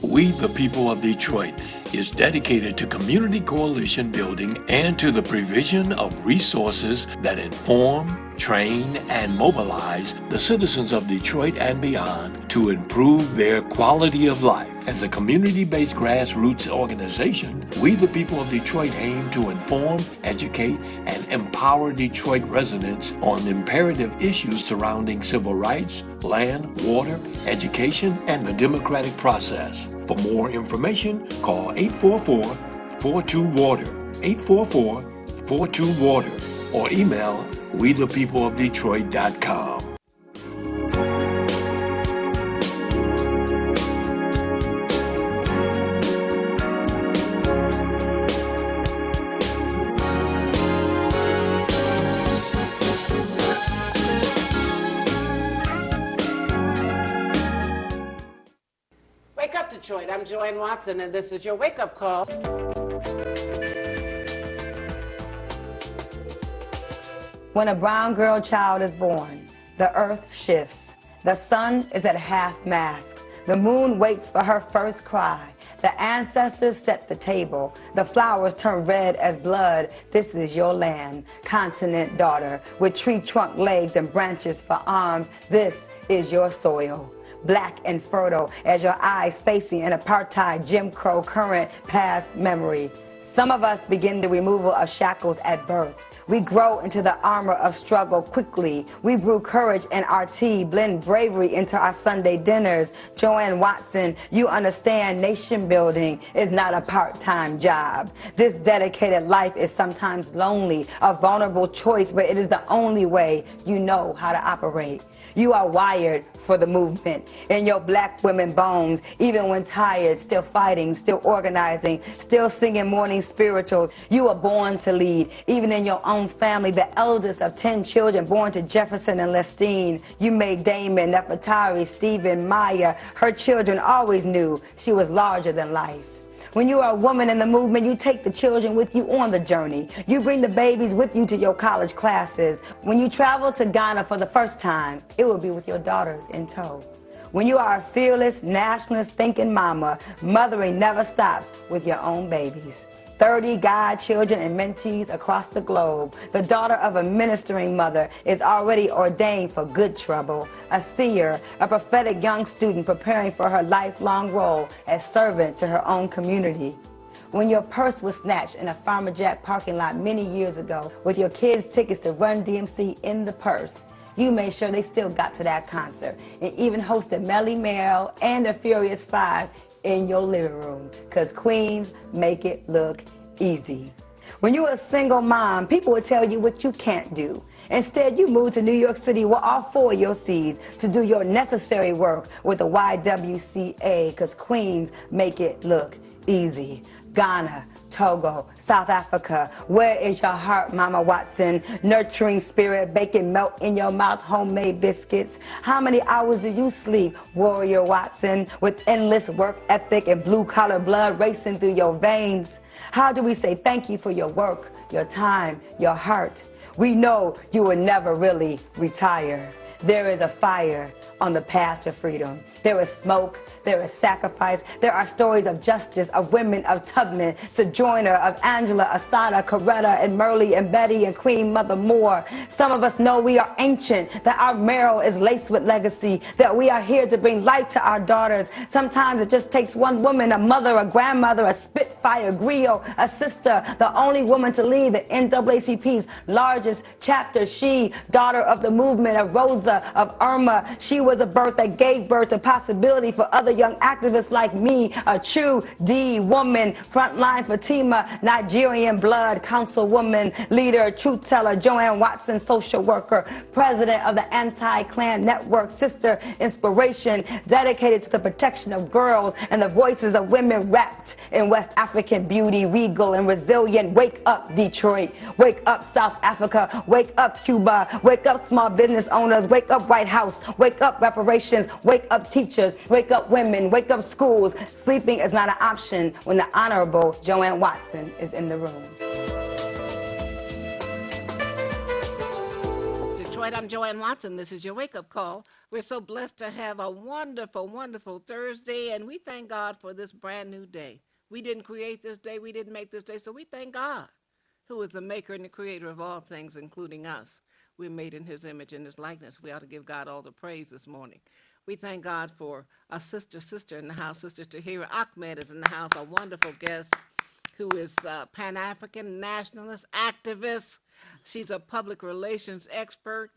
We, the People of Detroit, is dedicated to community coalition building and to the provision of resources that inform, train, and mobilize the citizens of Detroit and beyond to improve their quality of life. As a community-based grassroots organization, We the People of Detroit aim to inform, educate, and empower Detroit residents on imperative issues surrounding civil rights, land, water, education, and the democratic process. For more information, call 844-42-WATER, 844-42-WATER, or email wethepeopleofdetroit.com. Wake up, Detroit. I'm Joanne Watson, and this is your wake-up call. When a brown girl child is born, the earth shifts. The sun is at half-mast. The moon waits for her first cry. The ancestors set the table. The flowers turn red as blood. This is your land, continent daughter, with tree trunk legs and branches for arms. This is your soil, black and fertile as your eyes facing an apartheid Jim Crow current past memory. Some of us begin the removal of shackles at birth. We grow into the armor of struggle quickly. We brew courage in our tea, blend bravery into our Sunday dinners. Joanne Watson, you understand nation building is not a part-time job. This dedicated life is sometimes lonely, a vulnerable choice, but it is the only way you know how to operate. You are wired for the movement in your black women bones, even when tired, still fighting, still organizing, still singing morning spirituals. You were born to lead, even in your own family, the eldest of 10 children born to Jefferson and Lestine. You made Damon, Nefertari, Stephen, Maya. Her children always knew she was larger than life. When you are a woman in the movement, you take the children with you on the journey. You bring the babies with you to your college classes. When you travel to Ghana for the first time, it will be with your daughters in tow. When you are a fearless, nationalist thinking mama, mothering never stops with your own babies. 30 godchildren and mentees across the globe. The daughter of a ministering mother is already ordained for good trouble. A seer, a prophetic young student preparing for her lifelong role as servant to her own community. When your purse was snatched in a Farmer Jack parking lot many years ago with your kids' tickets to Run DMC in the purse, you made sure they still got to that concert and even hosted Melly Merrill and the Furious Five in your living room, because queens make it look easy. When you're a single mom, people will tell you what you can't do. Instead, you move to New York City with all 4 of your C's to do your necessary work with the YWCA, because queens make it look easy. Ghana, Togo, South Africa, where is your heart, Mama Watson? Nurturing spirit, baking melt in your mouth, homemade biscuits. How many hours do you sleep, Warrior Watson, with endless work ethic and blue-collar blood racing through your veins? How do we say thank you for your work, your time, your heart? We know you will never really retire. There is a fire on the path to freedom. There is smoke, there is sacrifice. There are stories of justice, of women, of Tubman, Sojourner, of Angela, Asada, Coretta, and Merle, and Betty, and Queen Mother Moore. Some of us know we are ancient, that our marrow is laced with legacy, that we are here to bring light to our daughters. Sometimes it just takes one woman, a mother, a grandmother, a Spitfire, griot, a sister, the only woman to lead the NAACP's largest chapter. She, daughter of the movement, of Rosa, of Irma. She was a birth that gave birth to possibility for other young activists like me, a true D woman, frontline Fatima, Nigerian blood, councilwoman, leader, truth teller, Joanne Watson, social worker, president of the Anti-Klan Network, sister, inspiration, dedicated to the protection of girls and the voices of women wrapped in West African beauty, regal and resilient. Wake up, Detroit. Wake up, South Africa. Wake up, Cuba. Wake up, small business owners. Wake up, White House. Wake up, reparations. Wake up, teachers. Wake up, women. Wake up, schools. Sleeping is not an option when the Honorable Joanne Watson is in the room. Detroit. I'm Joanne Watson. This is your wake-up call. We're so blessed to have a wonderful, wonderful Thursday, and we thank God for this brand new day. We didn't create this day. We didn't make this day, so we thank God, who is the maker and the creator of all things, including us. We're made in his image and his likeness. We ought to give God all the praise this morning. We thank God for a sister in the house. Sister Tahira Ahmed is in the house, a wonderful guest who is a Pan-African nationalist activist. She's a public relations expert.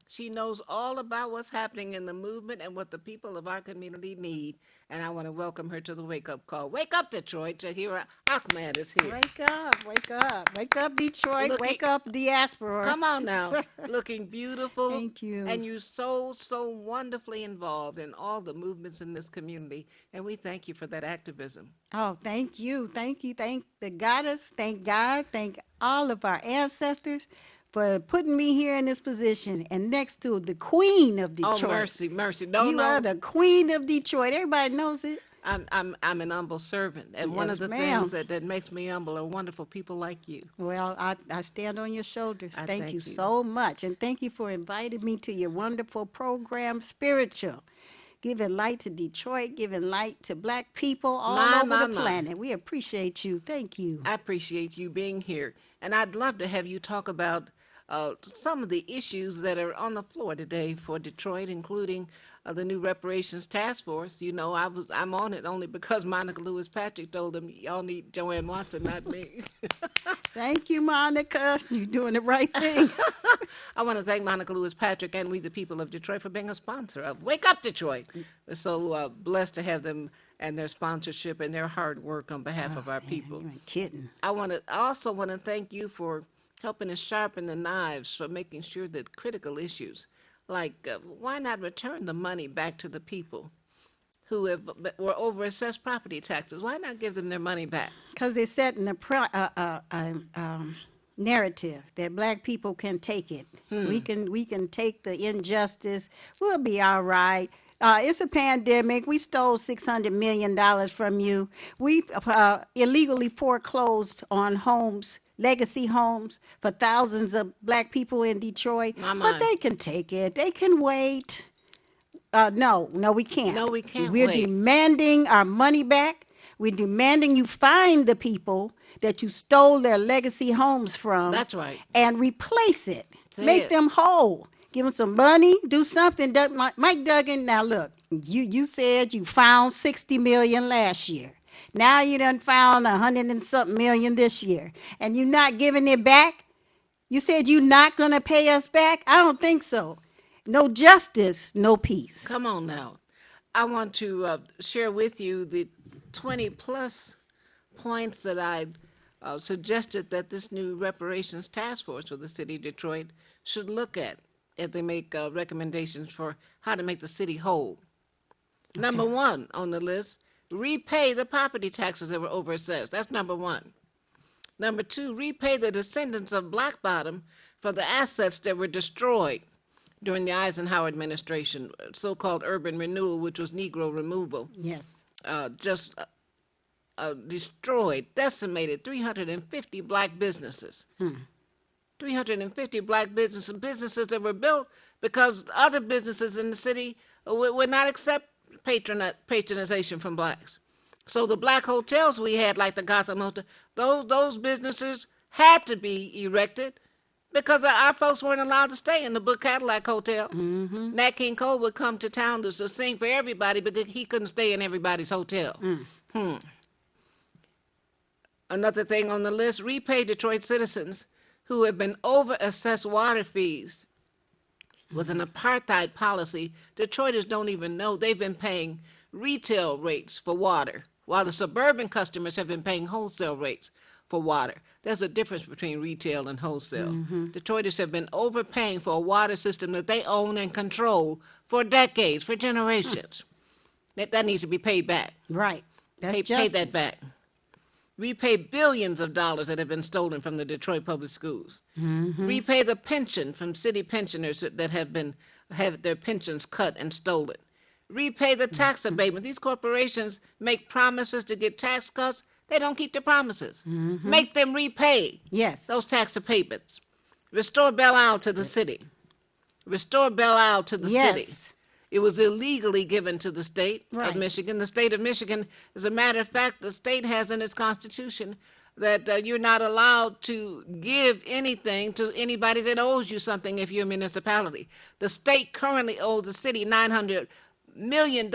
She knows all about what's happening in the movement and what the people of our community need. And I want to welcome her to the wake-up call. Wake up, Detroit. Tahira Ahmed is here. Wake up, wake up. Wake up, Detroit. Wake up, diaspora. Come on now. Looking beautiful. Thank you. And you're so wonderfully involved in all the movements in this community. And we thank you for that activism. Oh, thank you. Thank you. Thank the goddess. Thank God. Thank all of our ancestors for putting me here in this position and next to the queen of Detroit. Oh, mercy. You are the queen of Detroit. Everybody knows it. I'm an humble servant, and one of the things that makes me humble are wonderful people like you. Well, I stand on your shoulders. I Thank thank you you. so much, and thank you for inviting me to your wonderful program, Spiritual, giving light to Detroit, giving light to Black people all over the planet. We appreciate you. Thank you. I appreciate you being here, and I'd love to have you talk about some of the issues that are on the floor today for Detroit, including the new reparations task force. You know, I'm on it only because Monica Lewis Patrick told them y'all need Joanne Watson, not me. Thank you, Monica. You're doing the right thing. I want to thank Monica Lewis Patrick and we the people of Detroit for being a sponsor of Wake Up Detroit. We're so blessed to have them and their sponsorship and their hard work on behalf of our people. You ain't kidding. I also want to thank you for helping us sharpen the knives, for making sure that critical issues like why not return the money back to the people who were overassessed property taxes? Why not give them their money back? Because they're setting a narrative that Black people can take it. We can take the injustice. We'll be all right. It's a pandemic. We stole $600 million from you. We illegally foreclosed on homes, legacy homes, for thousands of Black people in Detroit. But they can take it. They can wait. No, we can't. No, we can't We're wait. demanding our money back. We're demanding you find the people that you stole their legacy homes from. That's right. And replace it. That's Make it. them whole. Give them some money. Do something. Mike Duggan, now look, you said you found $60 million last year. Now you done found $100 and something million this year. And you're not giving it back? You said you're not going to pay us back? I don't think so. No justice, no peace. Come on now. I want to share with you the 20-plus points that I suggested that this new reparations task force for the city of Detroit should look at as they make recommendations for how to make the city whole. Okay. Number one on the list, repay the property taxes that were overassessed. That's number one. Number two, repay the descendants of Black Bottom for the assets that were destroyed during the Eisenhower administration, so-called urban renewal, which was Negro removal. Yes. Destroyed, decimated 350 Black businesses. 350 Black businesses that were built because other businesses in the city would not accept patronization from Blacks. So the Black hotels we had, like the Gotham Hotel, those businesses had to be erected because our folks weren't allowed to stay in the Book Cadillac Hotel. Mm-hmm. Nat King Cole would come to town to sing for everybody, but he couldn't stay in everybody's hotel. Another thing on the list, repay Detroit citizens who have been over-assessed water fees. With an apartheid policy, Detroiters don't even know they've been paying retail rates for water, while the suburban customers have been paying wholesale rates for water. There's a difference between retail and wholesale. Detroiters have been overpaying for a water system that they own and control for decades, for generations. That needs to be paid back. Right. That's Pay that back. Repay billions of dollars that have been stolen from the Detroit public schools. Repay the pension from city pensioners that have their pensions cut and stolen. Repay the tax abatement. These corporations make promises to get tax cuts. They don't keep their promises. Make them repay those tax abatements. Restore Belle Isle to the city. restore Belle Isle to the city. Yes. It was illegally given to the state Right. of Michigan. The state of Michigan, as a matter of fact, the state has in its constitution that you're not allowed to give anything to anybody that owes you something if you're a municipality. The state currently owes the city $900 million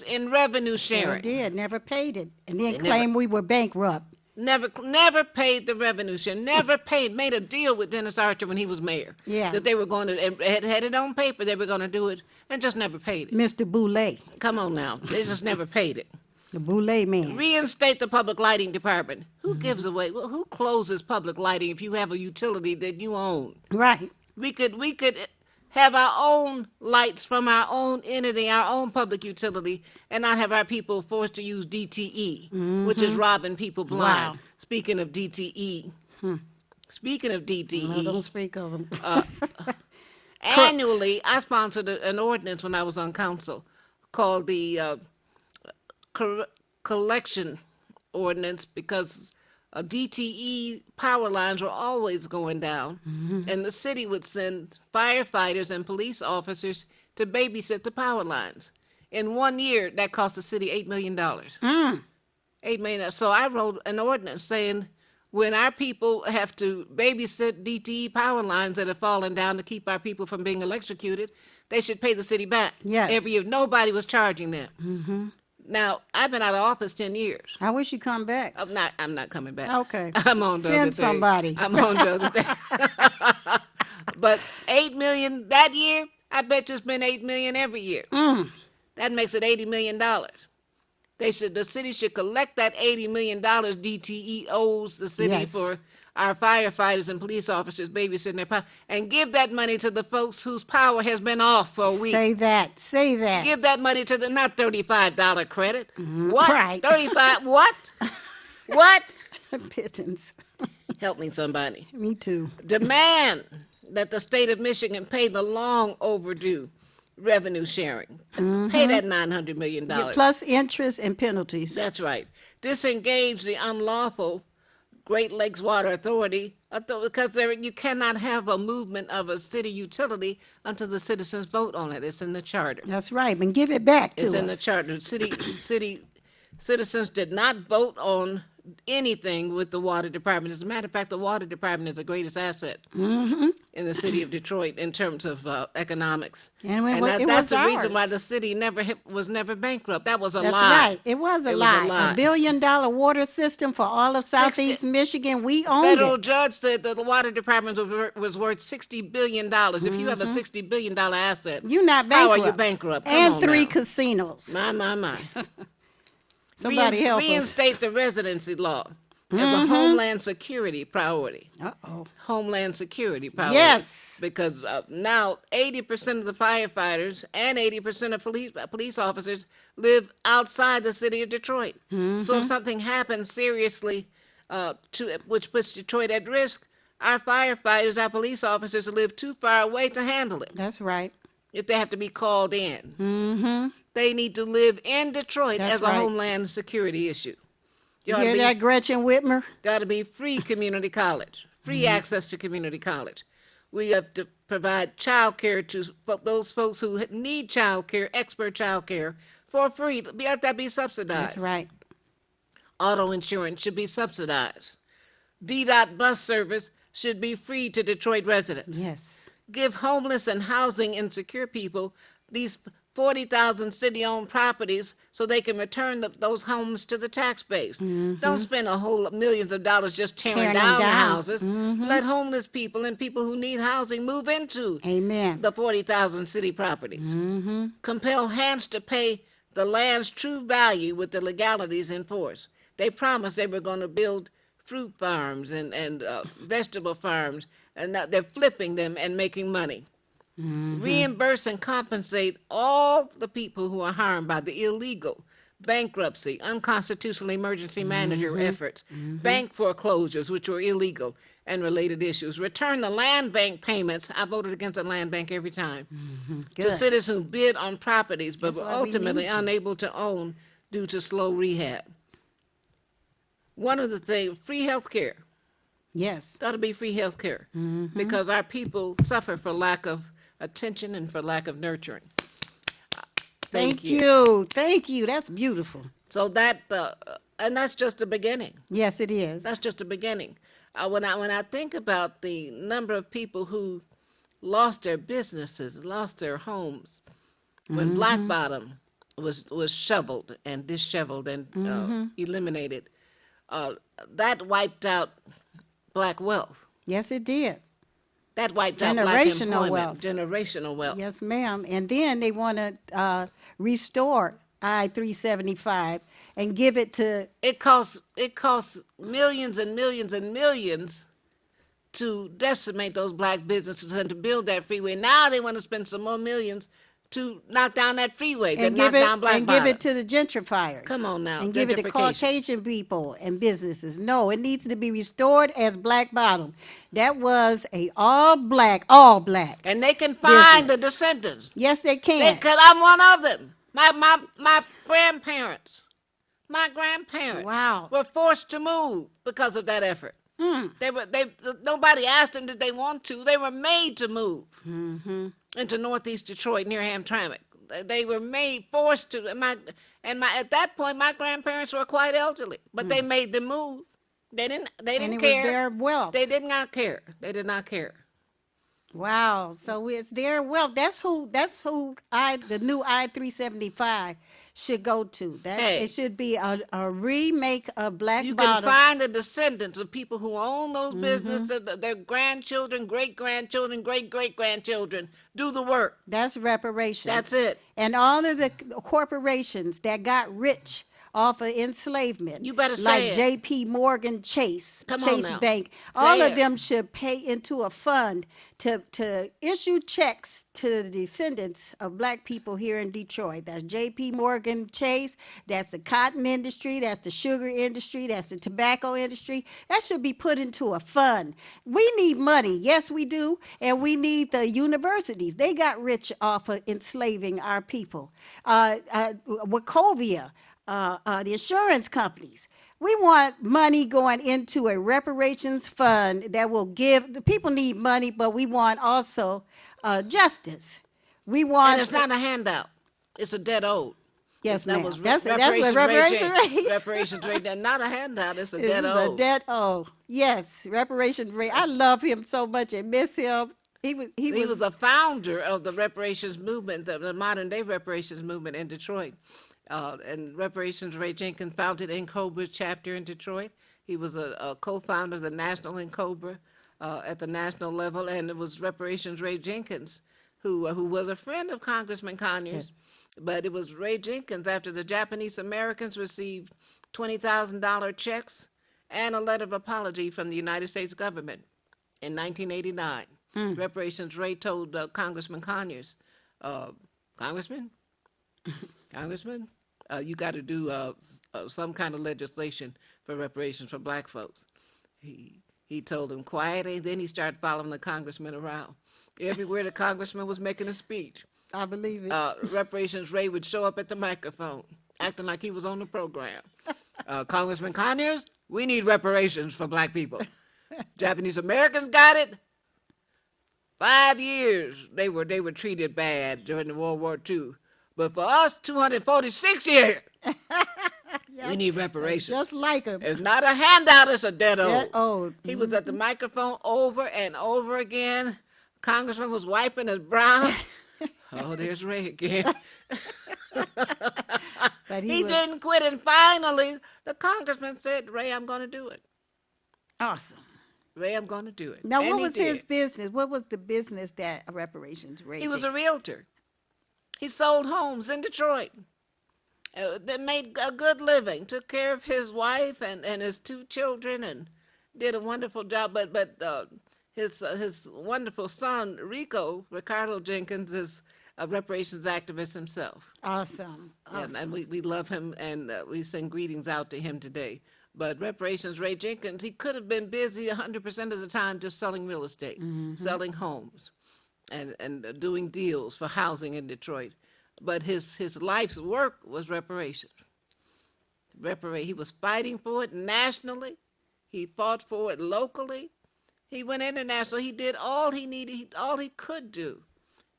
in revenue Sure sharing. did. Never paid it. And then They claimed we were bankrupt. Never paid the revenue share. Never paid. Made a deal with Dennis Archer when he was mayor. Yeah. That they were going to had it on paper. They were going to do it, and just never paid it. Mr. Boulay, Come on now, they just never paid it. the Boulay man. Reinstate the public lighting department. Who gives away? Well, who closes public lighting if you have a utility that you own? Right. We could have our own lights from our own entity, our own public utility, and not have our people forced to use DTE, which is robbing people blind. Wow. Speaking of DTE, speaking of No, DTE, don't speak of them. annually I sponsored an ordinance when I was on council called the collection ordinance because DTE power lines were always going down, and the city would send firefighters and police officers to babysit the power lines. In 1 year, that cost the city $8 million. $8 million. So I wrote an ordinance saying when our people have to babysit DTE power lines that have fallen down to keep our people from being electrocuted, they should pay the city back. Yes. Every year. Nobody was charging them. Now, I've been out of office 10 years. I wish you come back. I'm not coming back. Okay. I'm on the Send other thing. somebody. I'm on the other thing. But $8 million that year, I bet you it's been $8 million every year. That makes it $80 million. The city should collect that $80 million DTE owes the city Yes. for our firefighters and police officers babysitting their power, and give that money to the folks whose power has been off for a week. Say that. Say that. Give that money to the not $35 credit. What? Right. 35? What? What? Pittance. Help me, somebody. Me too. Demand that the state of Michigan pay the long overdue revenue sharing. Pay that $900 million. Plus interest and penalties. That's right. Disengage the unlawful Great Lakes Water Authority because you cannot have a movement of a city utility until the citizens vote on it. It's in the charter. That's right. And give it back to It's us. in the charter. City citizens did not vote on anything with the water department. As a matter of fact, the water department is the greatest asset in the city of Detroit in terms of economics. And it that's was the reason why ours. the city was never bankrupt. That was a That's lie. right. It was a It was a lie. lie. $1 billion water system for all of Southeast Michigan. We owned Federal it. judge said that the water department was worth $60 billion. If you have a $60 billion asset, You're not how bankrupt. are you bankrupt? Come And on 3 now. casinos. My. Somebody help us. Reinstate the residency law as a homeland security priority. Uh-oh. Homeland security priority. Yes. Because now 80% of the firefighters and 80% of police officers live outside the city of Detroit. So if something happens seriously which puts Detroit at risk, our firefighters, our police officers live too far away to handle it. That's right. If they have to be called in. They need to live in Detroit That's as a right. homeland security issue. You hear that, Gretchen Whitmer? Got to be free community college, free access to community college. We have to provide child care to those folks who need child care, expert child care, for free. That be subsidized. That's right. Auto insurance should be subsidized. DDOT bus service should be free to Detroit residents. Yes. Give homeless and housing insecure people these 40,000 city-owned properties so they can return those homes to the tax base. Don't spend a whole millions of dollars just tearing Tearing down them the down. houses. Let homeless people and people who need housing move into Amen. the 40,000 city properties. Compel hands to pay the land's true value with the legalities in force. They promised they were going to build fruit farms and vegetable farms, and now they're flipping them and making money. Reimburse and compensate all the people who are harmed by the illegal bankruptcy, unconstitutional emergency manager efforts, bank foreclosures, which were illegal, and related issues. Return the land bank payments. I voted against the land bank every time. To Good. citizens who bid on properties but That's were why we ultimately need to. unable to own due to slow rehab. One of the things, free health care. Yes. Got to be free health care because our people suffer for lack of attention and for lack of nurturing. Thank you. Thank you. That's beautiful. So that, and that's just the beginning. Yes, it is. That's just the beginning. When I think about the number of people who lost their businesses, lost their homes, when Black Bottom was shoveled and disheveled and eliminated, that wiped out black wealth. Yes, it did. That wiped out black Generational employment, wealth. generational wealth. Yes, ma'am. And then they want to restore I-375 and give it to. It costs millions and millions and millions to decimate those black businesses and to build that freeway. Now they want to spend some more millions to knock down that freeway And give it to the gentrifiers. Come on now, and give it to gentrification. Caucasian people and businesses. No, it needs to be restored as Black Bottom. That was a all black. And they can find business. the descendants. Yes, they can. Because I'm one of them. My grandparents Wow. were forced to move because of that effort. Nobody asked them did they want to. They were made to move into Northeast Detroit near Hamtramck. They were forced to. At that point, my grandparents were quite elderly, but they made them move. They didn't and it care. was their wealth. They did not care. They did not care. Wow. So it's their wealth. That's who the new I-375 should go to. It should be a remake of Black You Bottom. can find the descendants of people who own those businesses, their grandchildren, great-grandchildren, great-great-grandchildren, do the work. That's reparations. That's it. And all of the corporations that got rich off of enslavement. You better say like it. J.P. Morgan Chase, Come on Chase now. Bank. Say All of it. them should pay into a fund to issue checks to the descendants of black people here in Detroit. That's J.P. Morgan Chase. That's the cotton industry. That's the sugar industry. That's the tobacco industry. That should be put into a fund. We need money. Yes, we do. And we need the universities. They got rich off of enslaving our people. Wachovia. The insurance companies. We want money going into a reparations fund that will give, the people need money, but we want also justice. We want. And it's not a handout. It's a debt owed. Yes, That ma'am. was That's what reparations reparations rate. rate. Reparations rate. That's not a handout. It's a This debt is owed. a debt owed. Yes, reparations rate. I love him so much and miss him. He was the founder of the reparations movement, the modern day reparations movement in Detroit. And Reparations Ray Jenkins founded NCOBRA chapter in Detroit. He was a co-founder of the National NCOBRA at the national level, and it was Reparations Ray Jenkins who was a friend of Congressman Conyers. But it was Ray Jenkins, after the Japanese Americans received $20,000 checks and a letter of apology from the United States government in 1989. Reparations Ray told Congressman Conyers, Congressman, you got to do some kind of legislation for reparations for black folks. He told him quietly, then he started following the congressman around. Everywhere the congressman was making a speech, I believe it. Reparations Ray would show up at the microphone, acting like he was on the program. Congressman Conyers, we need reparations for black people. Japanese Americans got it. 5 years they were treated bad during the World War II. But for us, 246 years, we need reparations. Just like him. It's not a handout, it's a debt owed. Debt owed. He was at the microphone over and over again. Congressman was wiping his brow. Oh, there's Ray again. But He didn't quit, and finally, the congressman said, Ray, I'm going to do it. awesome. Ray, I'm going to do it. Now, And what he was his did. business? What was the business that reparations rate? He was a realtor. He sold homes in Detroit. That made a good living, took care of his wife and his 2 children, and did a wonderful job. But his wonderful son, Ricardo Jenkins, is a reparations activist himself. awesome. And we love him, and we send greetings out to him today. But Reparations Ray Jenkins, he could have been busy 100% of the time just selling real estate, selling homes, and doing deals for housing in Detroit. But his life's work was reparations. He was fighting for it nationally. He fought for it locally. He went international. He did all he needed, all he could do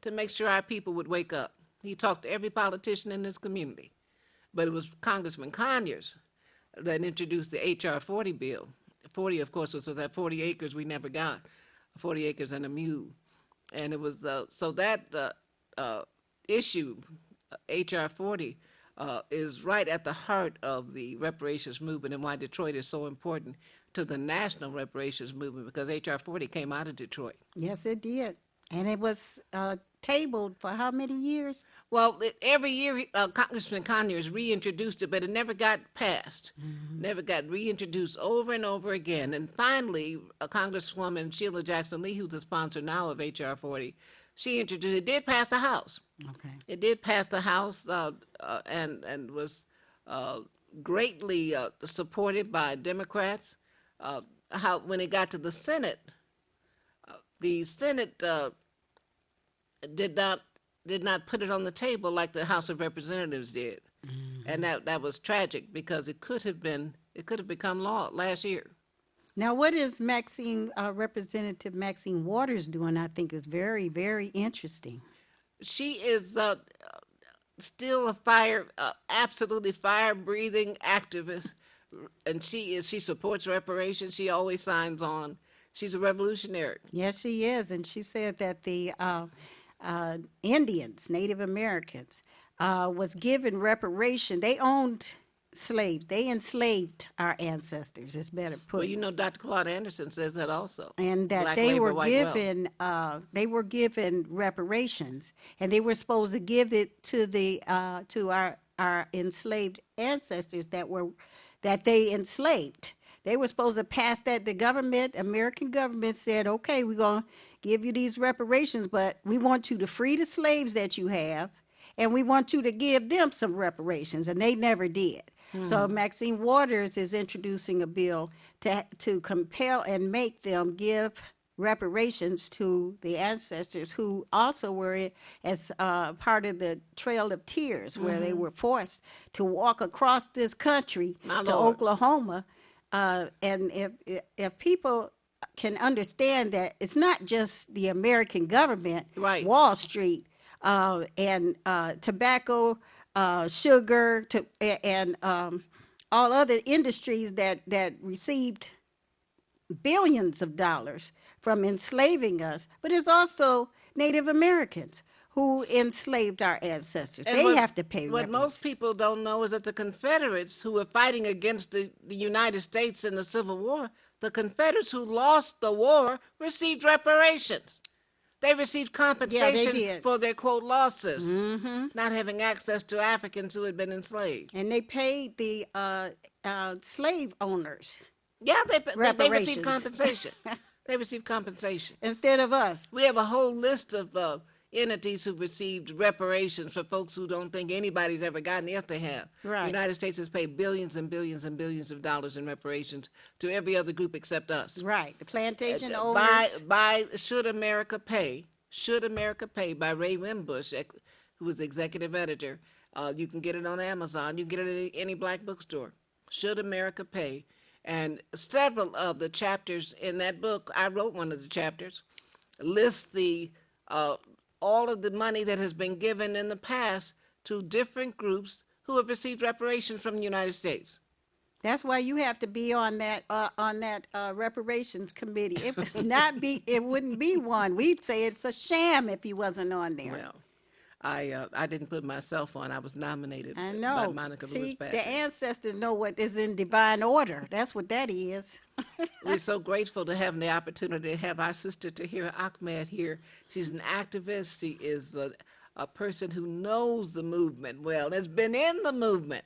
to make sure our people would wake up. He talked to every politician in this community. But it was Congressman Conyers that introduced the H.R. 40 bill. 40, of course, was that 40 acres we never got, 40 acres and a mule. And it was, so that issue, H.R. 40, is right at the heart of the reparations movement and why Detroit is so important to the national reparations movement, because H.R. 40 came out of Detroit. Yes, it did. And it was tabled for how many years? Well, every year Congressman Conyers reintroduced it, but it never got passed. Never got reintroduced over and over again. And finally, Congresswoman Sheila Jackson Lee, who's the sponsor now of H.R. 40, she introduced it. It did pass the House. Okay. It did pass the House and was greatly supported by Democrats. When it got to the Senate did not put it on the table like the House of Representatives did, and that was tragic because it could have become law last year. Now, what is Representative Maxine Waters doing? I think is very, very interesting. She is still a absolutely fire-breathing activist, and she supports reparations. She always signs on. She's a revolutionary. Yes, she is, and she said that the Indians, Native Americans, was given reparation. They owned slaves. They enslaved our ancestors. It's better put. Well, you know, Dr. Claude Anderson says that also. And that Black they labor, were white wealth. given reparations, and they were supposed to give it to our enslaved ancestors that they enslaved. They were supposed to pass that. The government, American government, said, okay, we're going to give you these reparations, but we want you to free the slaves that you have, and we want you to give them some reparations, and they never did. So Maxine Waters is introducing a bill to compel and make them give reparations to the ancestors who also were as part of the Trail of Tears, where they were forced to walk across this country to Oklahoma. And if people can understand that it's not just the American government, Right. Wall Street, and tobacco, sugar, and all other industries that received billions of dollars from enslaving us, but it's also Native Americans who enslaved our ancestors. And They have to pay What reparations. most people don't know is that the Confederates who were fighting against the United States in the Civil War, the Confederates who lost the war received reparations. They received compensation did. for their, quote, losses, not having access to Africans who had been enslaved. And they paid the slave owners Yeah, they received Reparations. compensation. They received compensation. instead of us. We have a whole list of entities who received reparations for folks who don't think anybody's ever gotten. Yes, they have. Right. The United States has paid billions and billions and billions of dollars in reparations to every other group except us. Right. The plantation owners. By Should America Pay? Should America Pay by Ray Wimbush, who was executive editor. You can get it on Amazon. You can get it at any black bookstore. Should America Pay? And several of the chapters in that book, I wrote one of the chapters, lists all of the money that has been given in the past to different groups who have received reparations from the United States. That's why you have to be on that reparations committee. It wouldn't be one. We'd say it's a sham if he wasn't on there. Well, I didn't put myself on. I was nominated I by know. Monica See, Lewis the Patrick. ancestors know what is in divine order. That's what that is. We're so grateful to have the opportunity to have our sister Tahira Ahmed here. She's an activist. She is a person who knows the movement well, has been in the movement.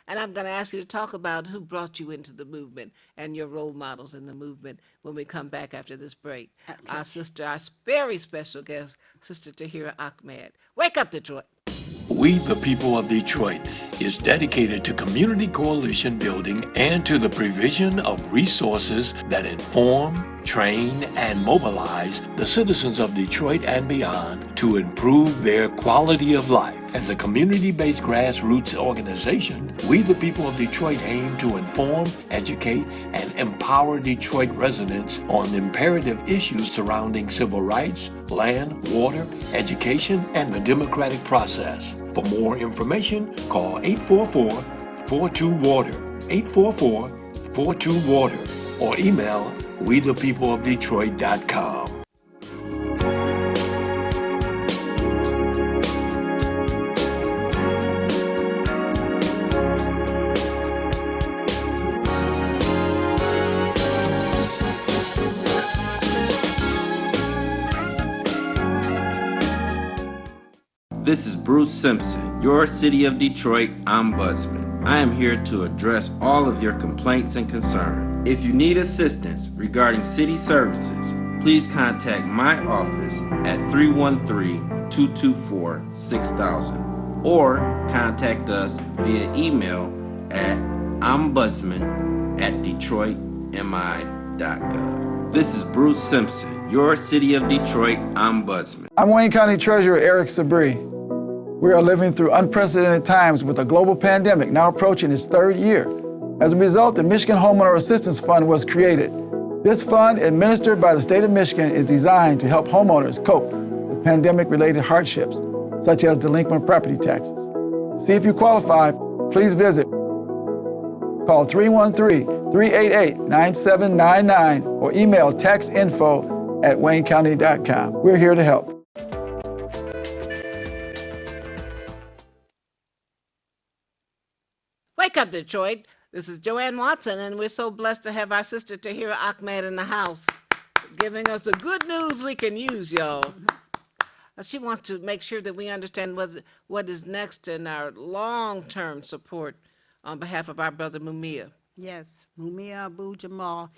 And I'm going to ask you to talk about who brought you into the movement and your role models in the movement when we come back after this break. Our sister, our very special guest, Sister Tahira Ahmed. Wake up, Detroit. We, the people of Detroit, is dedicated to community coalition building and to the provision of resources that inform, train, and mobilize the citizens of Detroit and beyond to improve their quality of life. As a community-based grassroots organization, we the people of Detroit aim to inform, educate, and empower Detroit residents on imperative issues surrounding civil rights, land, water, education, and the democratic process. For more information, call 844-42-WATER, 844-42-WATER, or email wethepeopleofdetroit.com. This is Bruce Simpson, your City of Detroit Ombudsman. I am here to address all of your complaints and concerns. If you need assistance regarding city services, please contact my office at 313-224-6000 or contact us via email at ombudsman@detroitmi.gov. This is Bruce Simpson, your City of Detroit Ombudsman. I'm Wayne County Treasurer Eric Sabri. We are living through unprecedented times with a global pandemic now approaching its third year. As a result, the Michigan Homeowner Assistance Fund was created. This fund, administered by the state of Michigan, is designed to help homeowners cope with pandemic-related hardships, such as delinquent property taxes. To see if you qualify, please visit. Call 313-388-9799 or email taxinfo@waynecounty.com. We're here to help. Wake up, Detroit. This is Joanne Watson, and we're so blessed to have our sister Tahira Ahmed in the house, giving us the good news we can use, y'all. She wants to make sure that we understand what is next in our long-term support on behalf of our brother Mumia. Yes, Mumia Abu-Jamal.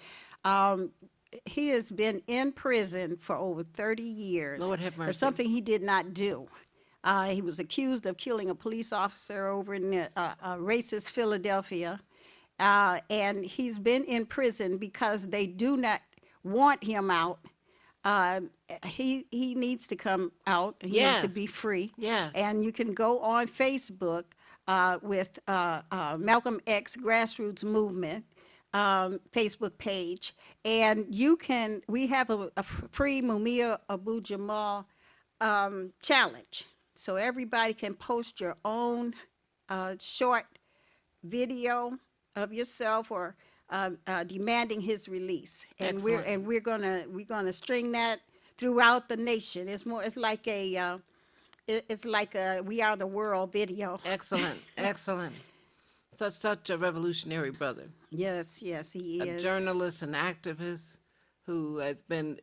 He has been in prison for over 30 years Lord have mercy. for something he did not do. He was accused of killing a police officer over in racist Philadelphia, and he's been in prison because they do not want him out. He needs to come out. He needs to be free. Yes. And you can go on Facebook with Malcolm X Grassroots Movement Facebook page, and we have a free Mumia Abu-Jamal challenge. So everybody can post your own short video of yourself or demanding his release, and we're gonna string that throughout the nation. It's like a We Are the World video. Excellent, excellent. Such a revolutionary brother. Yes, he is. A journalist, an activist who has been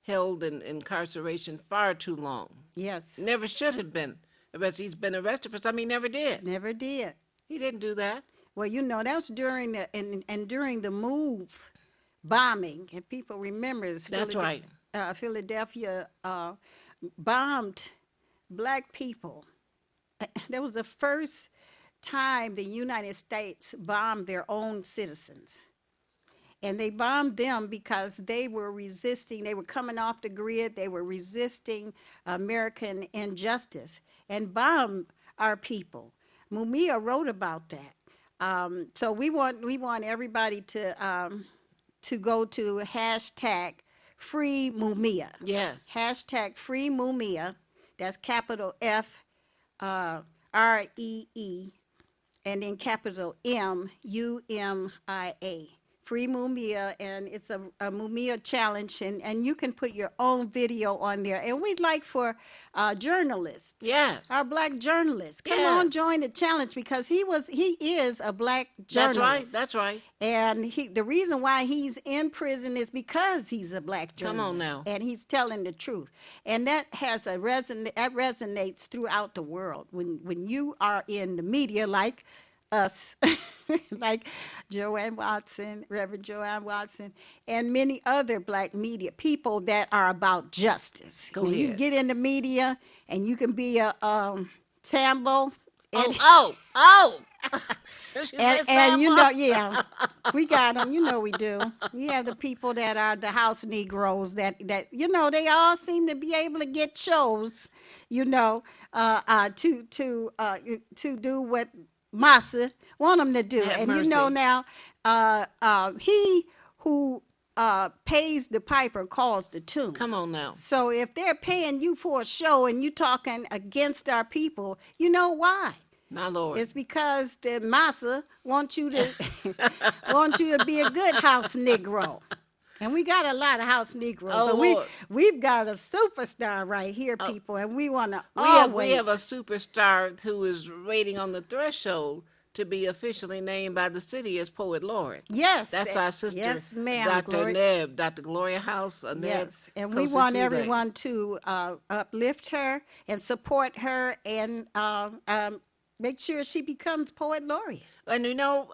held in incarceration far too long. Yes. Never should have been arrested. He's been arrested for something he never did. Never did. He didn't do that. Well, that was during the MOVE bombing, and people remember this. That's right. Philadelphia bombed black people. That was the first time the United States bombed their own citizens. And they bombed them because they were resisting. They were coming off the grid. They were resisting American injustice and bombed our people. Mumia wrote about that. So we want everybody to go to hashtag Free Mumia. Yes. Hashtag Free Mumia. That's capital F REE and then capital MUMIA. Free Mumia, and it's a Mumia challenge, and you can put your own video on there. And we'd like for journalists, yes, our black journalists, come on, join the challenge, because he is a black journalist. That's right. And the reason why he's in prison is because he's a black journalist. Come on now. And he's telling the truth, and that resonates throughout the world when you are in the media like us, like Joanne Watson, Reverend Joanne Watson, and many other black media people that are about justice. Go ahead. You get in the media and you can be a Sambo. Oh! She And, said, and you "Some know, are." yeah, we got them. You know, we do. We have the people that are the house Negroes that you know they all seem to be able to get shows. You know, to do what Massa want them to do. Have And you know mercy. now, he who pays the piper calls the tune. Come on now. So if they're paying you for a show and you talking against our people, you know why? My Lord. It's because the massa wants you to want you to be a good house Negro. And we got a lot of house Negroes. Oh, but Lord. we've got a superstar right here, people, and we want to We have a always. superstar who is waiting on the threshold to be officially named by the city as Poet Laureate. Yes. That's our sister, Yes, ma'am. Dr. Glory- Neb, Dr. Gloria House. Neb Yes, and we want everyone to uplift her and support her and make sure she becomes Poet Laureate. And you know,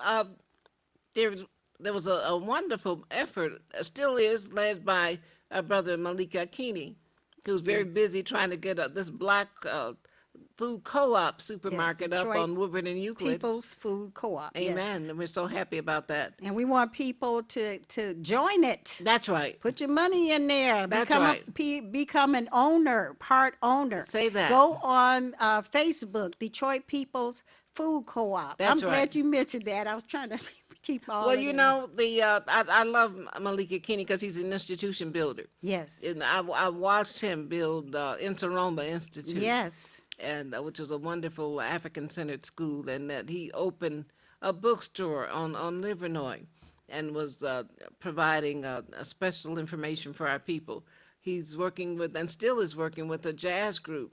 there was a wonderful effort, still is, led by our brother Malik Akini, who's very busy trying to get this black food co-op supermarket up Detroit on Woodward and Euclid. People's Food Co-op. yes. Amen. And we're so happy about that. And we want people to join it. That's right. Put your money in there. That's become right. become an owner, part owner. Say that. Go on Facebook, Detroit People's Food Co-op. That's I'm glad right. you mentioned that. I was trying to keep all Well, of you them. know, I love Malik Akini because he's an institution builder. Yes. And I watched him build Inseroma Institute. Yes. And which was a wonderful African-centered school, and that he opened a bookstore on Livernois and was providing a special information for our people. He's working with, and still is working with, a jazz group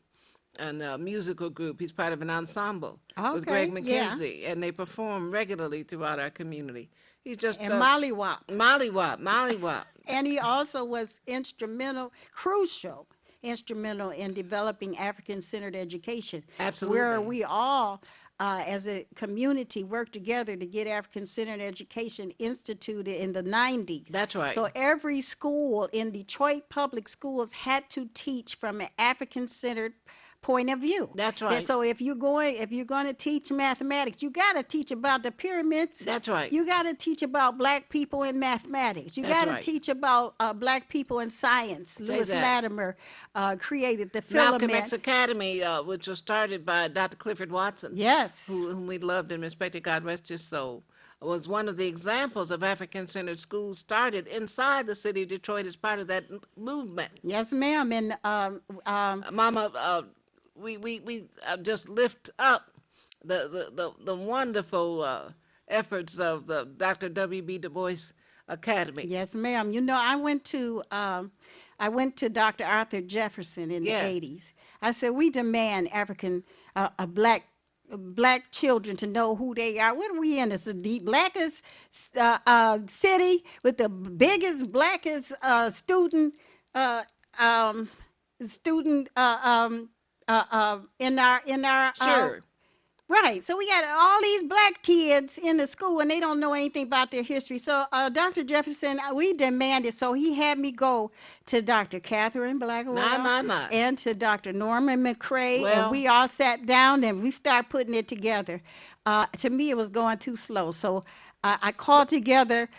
and a musical group. He's part of an ensemble with Greg Okay, yeah. McKenzie, and they perform regularly throughout our community. He's just And Mollywop. Mollywop. And he also was crucial in developing African-centered education. Absolutely. Where we all, as a community, work together to get African-centered education instituted in the 90s. That's right. So every school in Detroit public schools had to teach from an African-centered point of view. That's right. And so if you're going to teach mathematics, you got to teach about the pyramids. That's right. You got to teach about black people in mathematics. You That's got to right. teach about black people in science. Lewis that. Latimer created the Malcolm filament. X Academy, which was started by Dr. Clifford Watson. Yes. Whom we loved and respected, God rest his soul, was one of the examples of African-centered schools started inside the city of Detroit as part of that movement. Yes, ma'am. And Mama, we just lift up the wonderful efforts of the Dr. W.B. Du Bois Academy. yes, ma'am. You know, I went to Dr. Arthur Jefferson in Yes. the 80s. I said, we demand black children to know who they are. What are we in? It's the blackest city with the biggest, blackest student in our Sure. Right. So we got all these black kids in the school and they don't know anything about their history. So Dr. Jefferson, we demanded, so he had me go to Dr. Catherine Blackwell My. and to Dr. Norman McCrae, Well- and we all sat down and we started putting it together. To me, it was going too slow. So I called together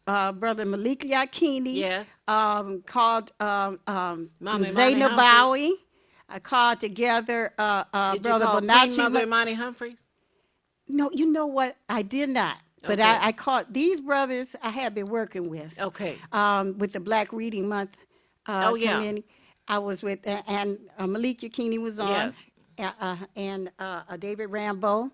Brother Malik Yakini, Yes. called Mommy Zainab Humphrey. Bowie. I called together Did Brother you call Queen Bonachi. Mother Imani Humphreys? No, you know what? I did not. But Okay. I called these brothers I have been working with. Okay. With the Black Reading Month Oh, yeah. community. I was with, and Malik Yakini was on, Yes. and David Rambo,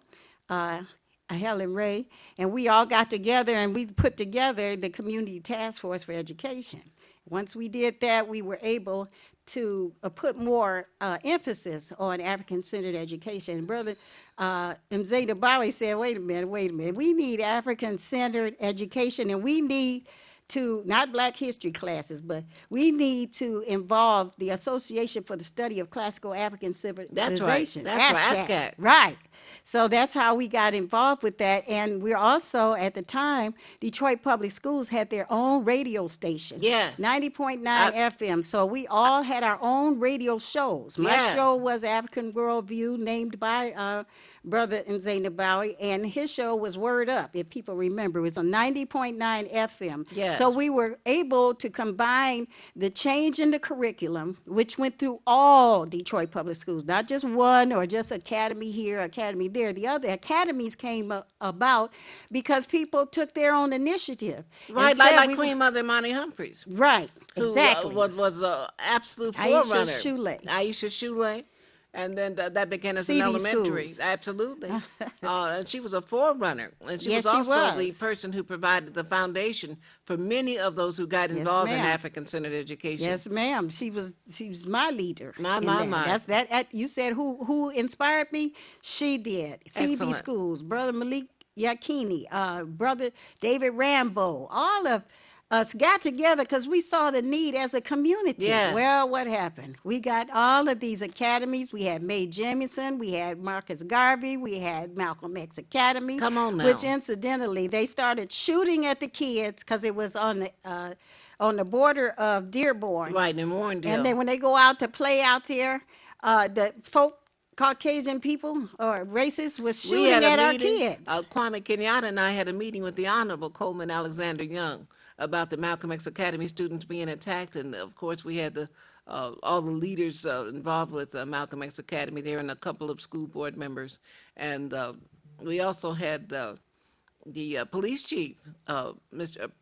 Helen Ray, and we all got together and we put together the Community Task Force for Education. Once we did that, we were able to put more emphasis on African-centered education. Brother Mzeta Bowie said, wait a minute, we need African-centered education, and we need to, not Black history classes, but we need to involve the Association for the Study of Classical African Civilization. That's right, ASCAC. Right. So that's how we got involved with that. And we're also, at the time, Detroit Public Schools had their own radio station. Yes. 90.9 FM. So we all had our own radio shows. My show was African Worldview, named by Brother Nzena Bowie, and his show was Word Up, if people remember. It was on 90.9 FM. Yes. So we were able to combine the change in the curriculum, which went through all Detroit Public Schools, not just one or just academy here, academy there. The other academies came about because people took their own initiative. Right, like Queen Mother Monty Humphreys. Right, exactly. Who was an absolute forerunner. Aisha Shule. And then that began as an CD elementary. schools. Absolutely. And she was a forerunner. And she was also the person who provided the foundation for many of those who got involved in African-centered education. Yes, ma'am. She was my leader. My. That's that. You said who inspired me? She did. CB Schools, Brother Malik Yakini, Brother David Rambo, all of us got together because we saw the need as a community. Yeah. Well, what happened? We got all of these academies. We had Mae Jemison, we had Marcus Garvey, we had Malcolm X Academy. Come on now. Which, incidentally, they started shooting at the kids because it was on the border of Dearborn. Right, in Warrendale. And then when they go out to play out there, the folk, Caucasian people or racists was shooting at our kids. Kwame Kenyatta and I had a meeting with the Honorable Coleman Alexander Young about the Malcolm X Academy students being attacked, and of course we had all the leaders involved with Malcolm X Academy there, and a couple of school board members, and we also had the police chief,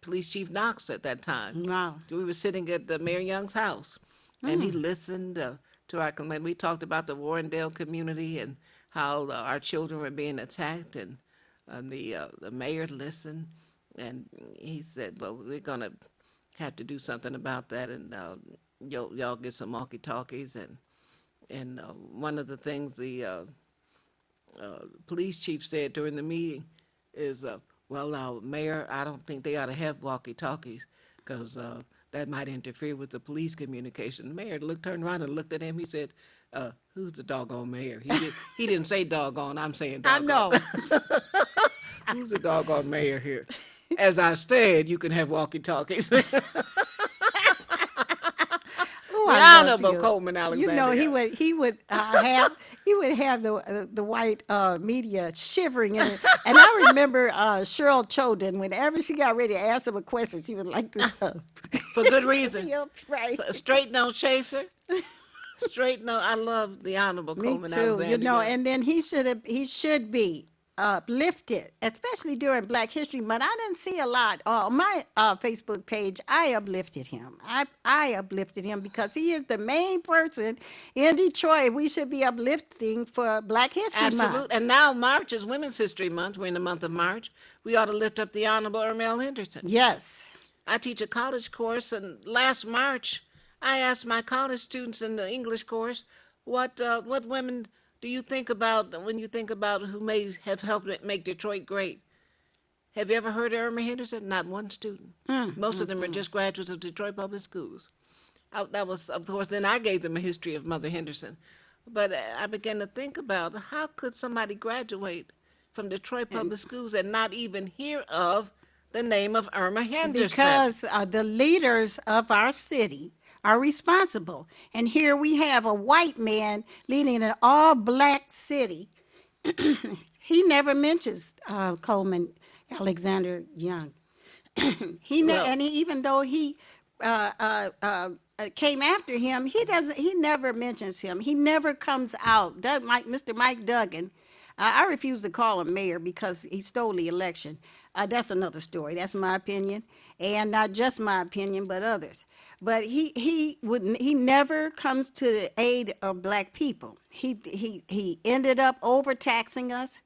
Police Chief Knox at that time. Wow. We were sitting at Mayor Young's house, and he listened to our complaint. We talked about the Warrendale community and how our children were being attacked, and the mayor listened. And he said, well, we're going to have to do something about that, and y'all get some walkie-talkies. And one of the things the police chief said during the meeting is, well, now, Mayor, I don't think they ought to have walkie-talkies because that might interfere with the police communication. The mayor turned around and looked at him. He said, who's the doggone mayor? He didn't say doggone. I'm saying doggone. I know. Who's the doggone mayor here? As I said, you can have walkie-talkies. Honorable Coleman Alexander. You know, he would have the white media shivering in it. And I remember Cheryl Choden, whenever she got ready to ask him a question, she would like this up. For good reason. Yep, right. Straight no chaser. Straight no. I love the Honorable Coleman Alexander. Me too. You know, and then he should be uplifted, especially during Black History Month. I didn't see a lot on my Facebook page. I uplifted him. I uplifted him because he is the main person in Detroit we should be uplifting for Black History Month. And now March is Women's History Month. We're in the month of March. We ought to lift up the Honorable Ermel Henderson. Yes. I teach a college course, and last March I asked my college students in the English course, what women do you think about when you think about who may have helped make Detroit great? Have you ever heard of Irma Henderson? Not one student. Most of them are just graduates of Detroit Public Schools. That was, of course, then I gave them a history of Mother Henderson. But I began to think about how could somebody graduate from Detroit Public Schools and not even hear of the name of Irma Henderson? Because the leaders of our city are responsible. And here we have a white man leading an all-black city. He never mentions Coleman Alexander Young. Even though he came after him, he never mentions him. He never comes out. Like Mr. Mike Duggan. I refuse to call him mayor because he stole the election. That's another story. That's my opinion, and not just my opinion, but others. But he never comes to the aid of Black people. He ended up overtaxing us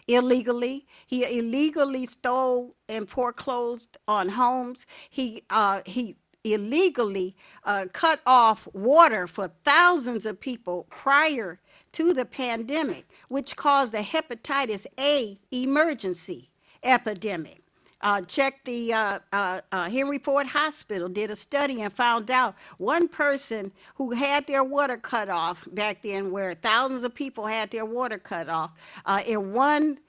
illegally. He illegally stole and foreclosed on homes. He illegally cut off water for thousands of people prior to the pandemic, which caused a hepatitis A emergency epidemic. Check the Henry Ford Hospital did a study and found out one person who had their water cut off back then, where thousands of people had their water cut off, in one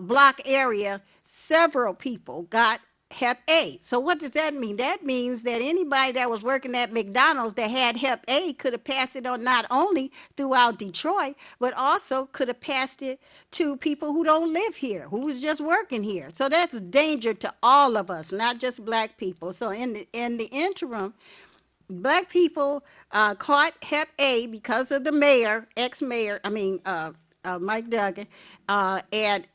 block area, several people got Hep A. So what does that mean? That means that anybody that was working at McDonald's that had Hep A could have passed it on not only throughout Detroit, but also could have passed it to people who don't live here, who was just working here. So that's a danger to all of us, not just black people. So in the interim, black people caught Hep A because of the mayor, ex-mayor, Mike Duggan, and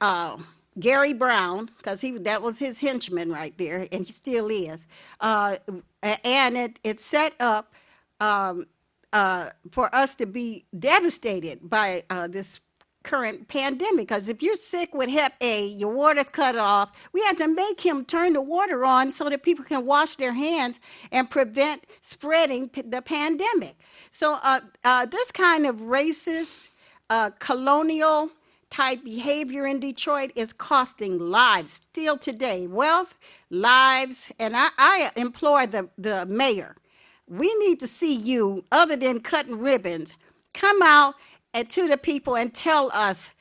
Gary Brown, because that was his henchman right there, and he still is. And it set up for us to be devastated by this current pandemic. Because if you're sick with Hep A, your water's cut off, we had to make him turn the water on so that people can wash their hands and prevent spreading the pandemic. So this kind of racist, colonial type behavior in Detroit is costing lives still today, wealth, lives, and I implore the mayor, we need to see you, other than cutting ribbons, come out to the people and tell us,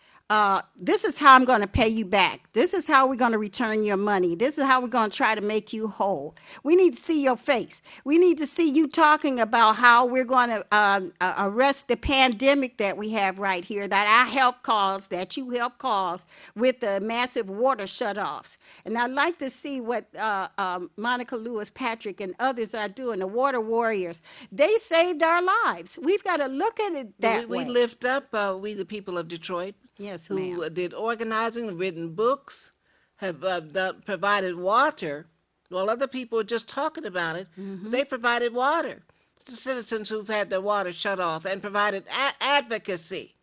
this is how I'm going to pay you back. This is how we're going to return your money. This is how we're going to try to make you whole. We need to see your face. We need to see you talking about how we're going to arrest the pandemic that we have right here, that you help cause with the massive water shutoffs. And I'd like to see what Monica Lewis Patrick and others are doing, the water warriors. They saved our lives. We've got to look at it that way. We lift up, we the people of Detroit, Yes, who ma'am. did organizing, written books, have provided water. While other people are just talking about it, they provided water to citizens who've had their water shut off and provided advocacy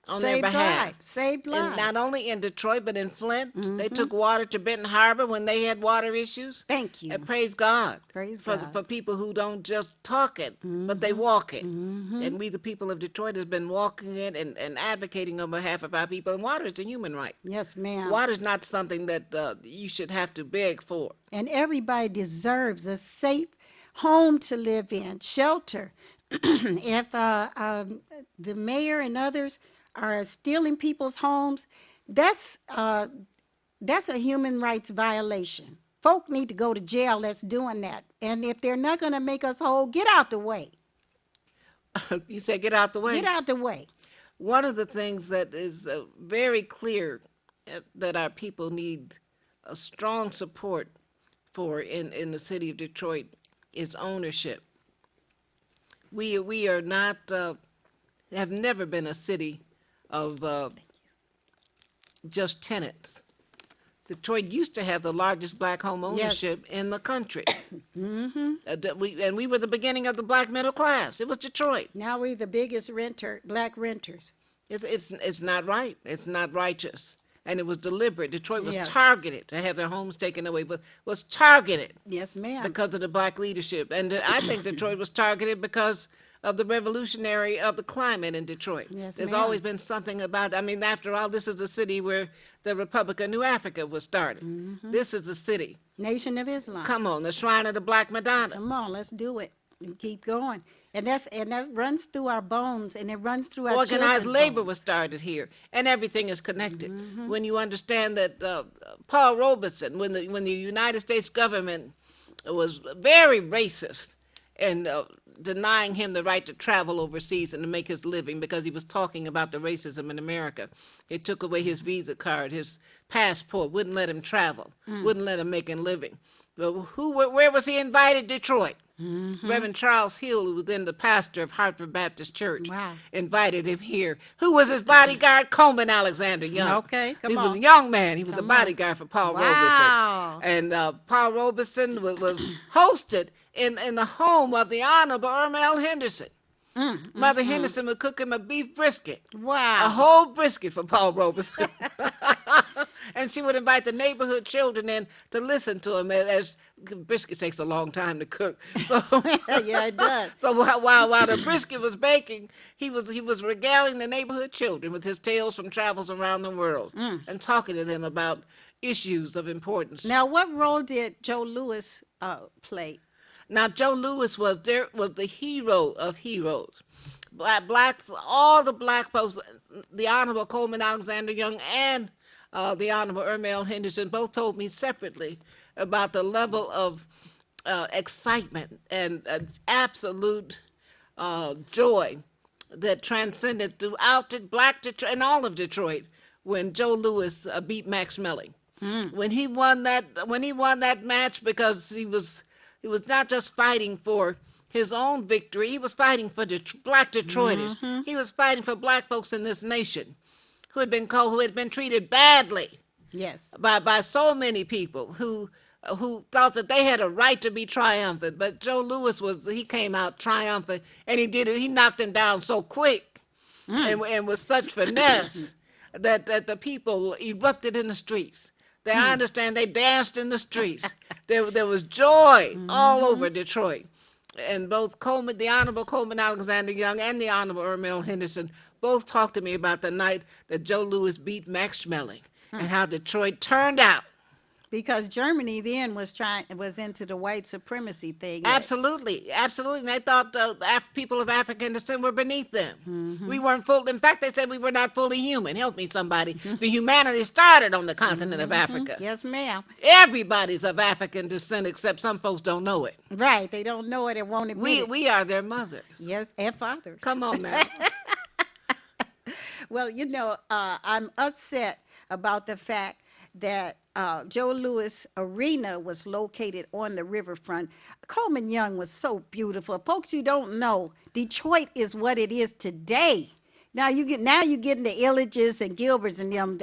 on their behalf. Saved lives. And not only in Detroit, but in Flint. They took water to Benton Harbor when they had water issues. Thank you. And praise God, Praise for, God. for people who don't just talk it, but they walk it. And we, the people of Detroit, has been walking it and advocating on behalf of our people. And water is a human right. Yes, ma'am. Water is not something that you should have to beg for. And everybody deserves a safe home to live in, shelter. If the mayor and others are stealing people's homes, that's a human rights violation. Folk need to go to jail that's doing that. And if they're not going to make us whole, get out the way. You said get out the way. Get out the way. One of the things that is very clear that our people need a strong support for in the city of Detroit is ownership. We are not, have never been a city of just tenants. Detroit used to have the largest black home ownership in the country. We were the beginning of the black middle class. It was Detroit. Now we're the biggest black renters. It's not right. It's not righteous. And it was deliberate. Detroit was Yeah. targeted to have their homes taken away, but was targeted Yes, ma'am. because of the black leadership. And I think Detroit was targeted because of the revolutionary of the climate in Detroit. Yes, There's ma'am. always been something about, after all, this is a city where the Republic of New Africa was started. This is a city. Nation of Islam. Come on, the Shrine of the Black Madonna. Come on, let's do it and keep going. And that runs through our bones, and it runs through our Organized children's labor bones. was started here, and everything is connected. When you understand that Paul Robeson, when the United States government was very racist and denying him the right to travel overseas and to make his living because he was talking about the racism in America, it took away his Visa card, his passport, wouldn't let him travel, wouldn't let him make a living. But where was he invited? Detroit. Reverend Charles Hill, who was then the pastor of Hartford Baptist Church, Wow. invited him here. Who was his bodyguard? Coleman Alexander Young. Okay, come he was on. a young man. He was Come a bodyguard for Paul Wow. Robeson. And Paul Robeson was hosted in the home of the Honorable Irma L. Henderson. Mother Henderson would cook him a beef brisket. Wow. A whole brisket for Paul Robeson. And she would invite the neighborhood children in to listen to him as brisket takes a long time to cook. So Yeah, it does. So while the brisket was baking, he was regaling the neighborhood children with his tales from travels around the world and talking to them about issues of importance. Now, what role did Joe Louis play? Now, Joe Louis was the hero of heroes. Blacks, all the black folks, the Honorable Coleman Alexander Young and the Honorable Ermel Henderson both told me separately about the level of excitement and absolute joy that transcended throughout black Detroit and all of Detroit when Joe Louis beat Max Schmeling. When he won that match, because he was not just fighting for his own victory, he was fighting for black Detroiters. He was fighting for black folks in this nation who had been treated badly. Yes. By so many people who thought that they had a right to be triumphant. But Joe Louis he came out triumphant, and he knocked them down so quick and with such finesse that the people erupted in the streets. I understand they danced in the streets. There was joy all over Detroit. And both the Honorable Coleman Alexander Young and the Honorable Ermel Henderson both talked to me about the night that Joe Louis beat Max Schmeling and how Detroit turned out. Because Germany then was into the white supremacy thing. Absolutely. And they thought people of African descent were beneath them. We weren't full. In fact, they said we were not fully human. Help me, somebody. The humanity started on the continent of Africa. Yes, ma'am. Everybody's of African descent, except some folks don't know it. Right. They don't know it and won't admit it. We are their mothers. Yes, and fathers. Come on now. Well, I'm upset about the fact that Joe Louis Arena was located on the riverfront. Coleman Young was so beautiful. Folks, you don't know, Detroit is what it is today. Now you're getting the Illages and Gilberts and them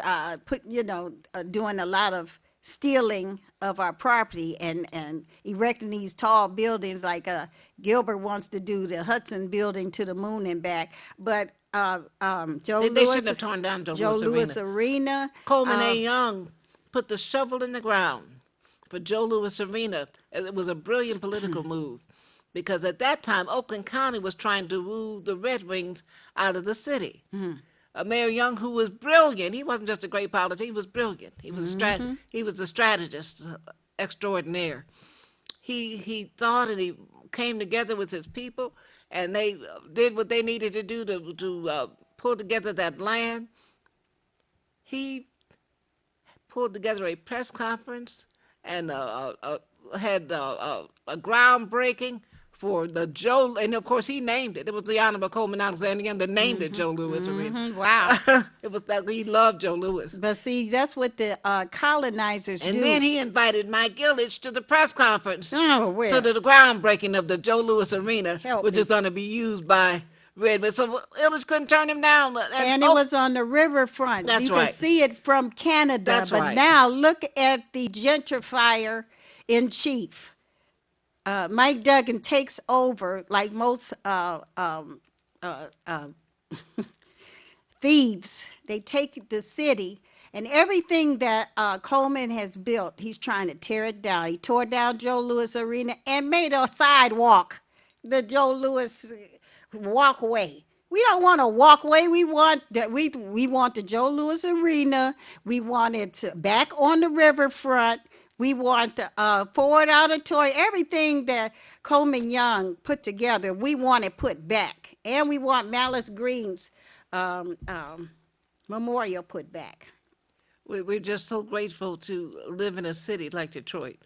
doing a lot of stealing of our property and erecting these tall buildings like Gilbert wants to do, the Hudson building to the moon and back. But Joe They shouldn't have torn down Joe Louis Arena. Coleman A. Young put the shovel in the ground for Joe Louis Arena. It was a brilliant political move because at that time, Oakland County was trying to move the Red Wings out of the city. Mayor Young, who was brilliant, he wasn't just a great politician, he was brilliant. He was a strategist extraordinaire. He thought, and he came together with his people, and they did what they needed to do to pull together that land. He pulled together a press conference and had a groundbreaking for the Joe, and of course he named it. It was the Honorable Coleman Alexander Young that named it Joe Louis Arena. Wow. It was that he loved Joe Louis. But see, that's what the colonizers do. And then he invited Mike Ilitch to the press conference, Oh, where? to the groundbreaking of the Joe Louis Arena, Help which me. is going to be used by Redwood. So Ilitch couldn't turn him down. And it was on the riverfront. That's you right. could see it from Canada. That's but right. now look at the gentrifier in chief. Mike Duggan takes over like most thieves. They take the city and everything that Coleman has built, he's trying to tear it down. He tore down Joe Louis Arena and made a sidewalk, the Joe Louis walkway. We don't want a walkway. We want the Joe Louis Arena. We want it back on the riverfront. We want the Ford Auditorium. Everything that Coleman Young put together, we want it put back. And we want Malice Green's memorial put back. We're just so grateful to live in a city like Detroit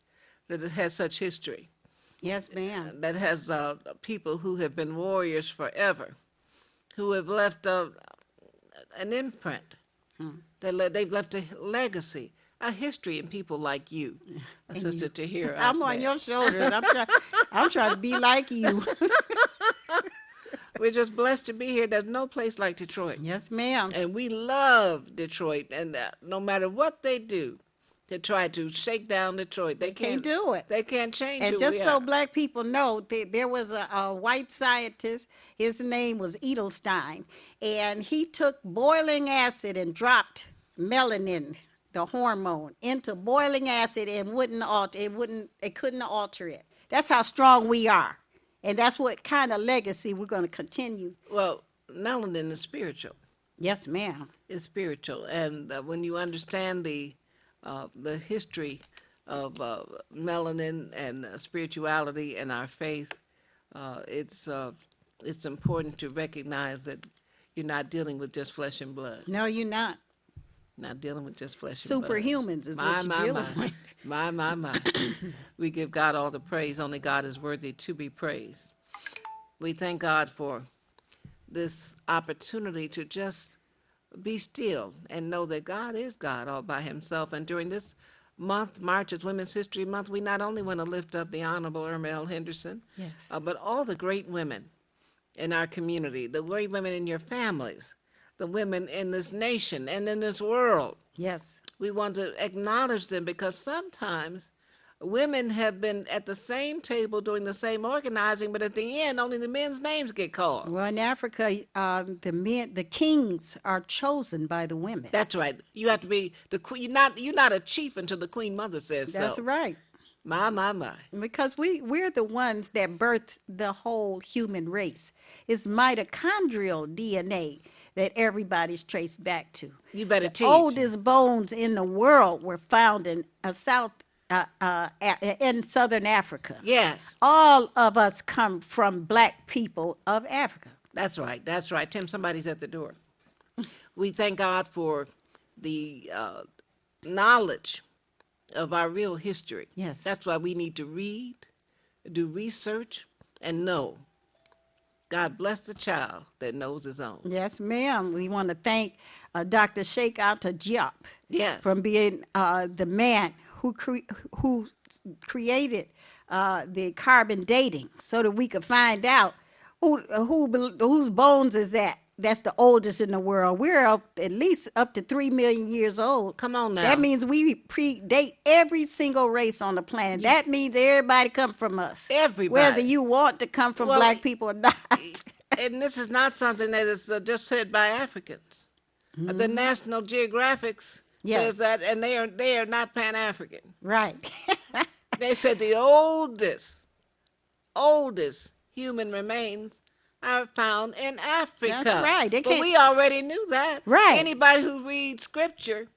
that it has such history, Yes, ma'am. that has people who have been warriors forever, who have left an imprint. They've left a legacy, a history in people like you, Sister Tahira. I'm on your shoulders. I'm trying to be like you. We're just blessed to be here. There's no place like Detroit. Yes, ma'am. And we love Detroit. And no matter what they do to try to shake down Detroit, they can't do it. They can't change And who just we so are. black people know, there was a white scientist. His name was Edelstein. And he took boiling acid and dropped melanin the hormone into boiling acid and it couldn't alter it. That's how strong we are. And that's what kind of legacy we're going to continue. Well, melanin is spiritual. Yes, ma'am. It's spiritual, and when you understand the history of melanin and spirituality and our faith, it's important to recognize that you're not dealing with just flesh and blood. No, you're not. Not dealing with just flesh and blood. Superhumans is what you're dealing with. My. We give God all the praise. Only God is worthy to be praised. We thank God for this opportunity to just be still and know that God is God all by himself. And during this month, March is Women's History Month, we not only want to lift up the Honorable Irma L. Henderson, Yes. But all the great women in our community, the great women in your families, the women in this nation and in this world. Yes. We want to acknowledge them because sometimes women have been at the same table doing the same organizing, but at the end, only the men's names get called. Well, in Africa, the kings are chosen by the women. That's right. You have to be the queen. You're not a chief until the Queen Mother says so. That's right. My. Because we're the ones that birthed the whole human race. It's mitochondrial DNA that everybody's traced back to. You better teach. The oldest bones in the world were found in in Southern Africa. Yes. All of us come from black people of Africa. That's right. That's right. Tim, somebody's at the door. We thank God for the knowledge of our real history. Yes. That's why we need to read, do research, and know. God bless the child that knows his own. Yes, ma'am. We want to thank Dr. Sheikh Anta Diop for being the man who created the carbon dating so that we could find out whose bones is that. That's the oldest in the world. We're at least up to 3 million years old. Come on now. That means we predate every single race on the planet. That means everybody come from us. Everybody. Whether you want to come from black people or not. And this is not something that is just said by Africans. Mm-hmm. The National Geographic says that, and they are not Pan-African. Right. They said the oldest human remains are found in Africa. That's right. But we already knew that. Right. Anybody who reads scripture,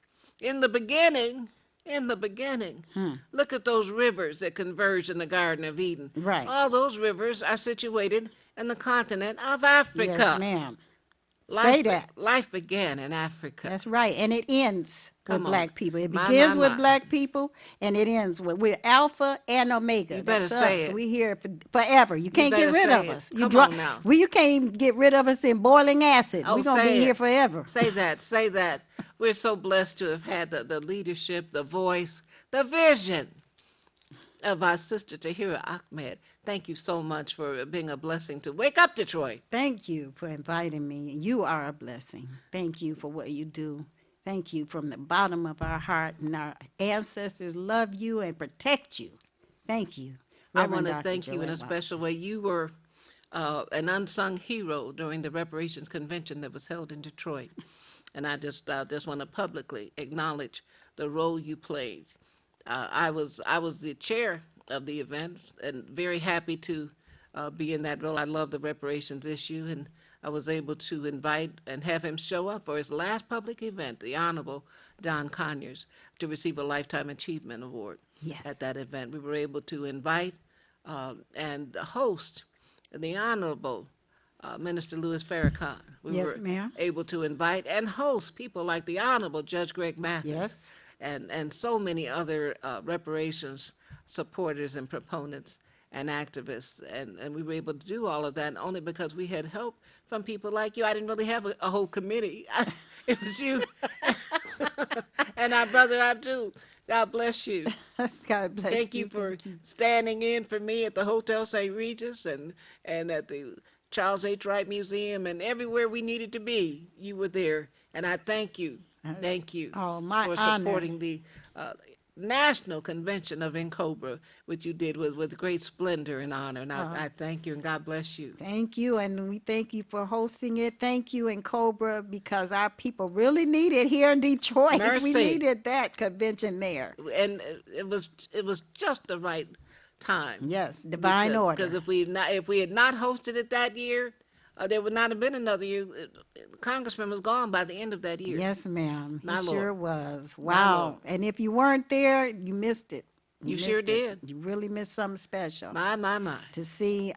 in the beginning, look at those rivers that converge in the Garden of Eden. Right. All those rivers are situated in the continent of Africa. Yes, ma'am. Say that. Life began in Africa. That's right. And it ends with black people. It My, begins my, with black people, and it ends with we're Alpha and Omega. You better That's say us. it. We here forever. You can't get better rid say of it. us. Come on now. You can't even get rid of us in boiling acid. Oh, We're going to say be it. here forever. Say that. We're so blessed to have had the leadership, the voice, the vision of our sister Tahira Ahmed. Thank you so much for being a blessing to Wake Up Detroit. Thank you for inviting me. You are a blessing. Thank you for what you do. Thank you from the bottom of our heart, and our ancestors love you and protect you. Thank you. I want to Dr. thank you in a Joanne special way. You were an unsung hero during the reparations convention that was held in Detroit. And I just want to publicly acknowledge the role you played. I was the chair of the event and very happy to be in that role. I love the reparations issue, and I was able to invite and have him show up for his last public event, the Honorable Don Conyers, to receive a Lifetime Achievement Award. Yes. At that event. We were able to invite and host the Honorable Minister Louis Farrakhan. We Yes, were ma'am. able to invite and host people like the Honorable Judge Greg Mathis. Yes. And so many other reparations supporters and proponents and activists. And we were able to do all of that only because we had help from people like you. I didn't really have a whole committee. It was you and our brother Abdul. God bless you. God bless Thank you for standing in for me at the Hotel St. Regis and at the Charles H. Wright Museum and everywhere we needed to be. You were there. And I thank you. Thank you Oh, my for honor. supporting the national convention of NCOBRA, which you did with great splendor and honor. And I thank you, and God bless you. Thank you, and we thank you for hosting it. Thank you, and Cobra, because our people really need it here in Detroit. Mercy. We needed that convention there. And it was just the right time. Yes, divine order. Because if we had not hosted it that year, there would not have been another year. The congressman was gone by the end of that year. Yes, ma'am. My He Lord. sure was. My Wow. Lord. And if you weren't there, you missed it. You missed sure it. did. You really missed something special. My. To see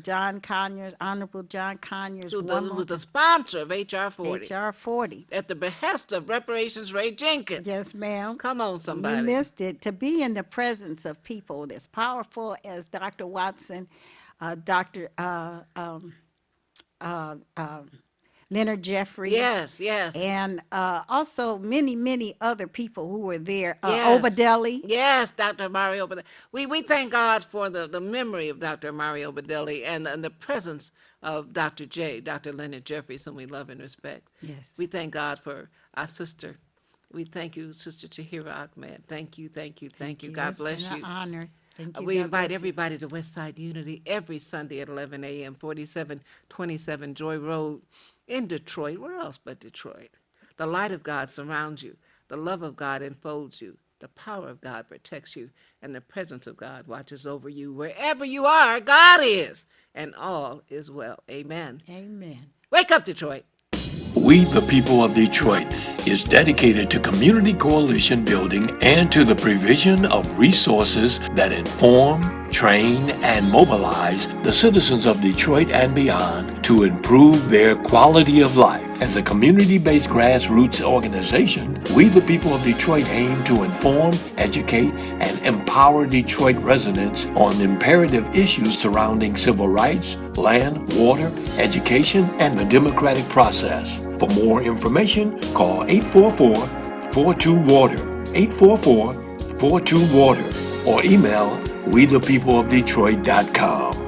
John Conyers, Honorable John Conyers, Who was the sponsor of H.R. 40. H.R. 40. At the behest of Reparations Ray Jenkins. Yes, ma'am. Come on, somebody. You missed it. To be in the presence of people as powerful as Dr. Watson, Dr. Leonard Jeffries. Yes. And also many other people who were there. Yes. Obadelli. Yes, Dr. Mario Obadelli. We thank God for the memory of Dr. Mario Obadelli and the presence of Dr. Leonard Jeffries, whom we love and respect. Yes. We thank God for our sister. We thank you, Sister Tahira Ahmed. Thank you. God It's bless been you. an honor. Thank you. We God invite bless you. everybody to Westside Unity every Sunday at 11 a.m., 4727 Joy Road in Detroit. Where else but Detroit? The light of God surrounds you. The love of God enfolds you. The power of God protects you. And the presence of God watches over you. Wherever you are, God is. And all is well. Amen. Amen. Wake up, Detroit. We, the people of Detroit, is dedicated to community coalition building and to the provision of resources that inform, train, and mobilize the citizens of Detroit and beyond to improve their quality of life. As a community-based grassroots organization, we, the people of Detroit, aim to inform, educate, and empower Detroit residents on imperative issues surrounding civil rights, land, water, education, and the democratic process. For more information, call 844-42-WATER, 844-42-WATER, or email wethepeopleofdetroit.com.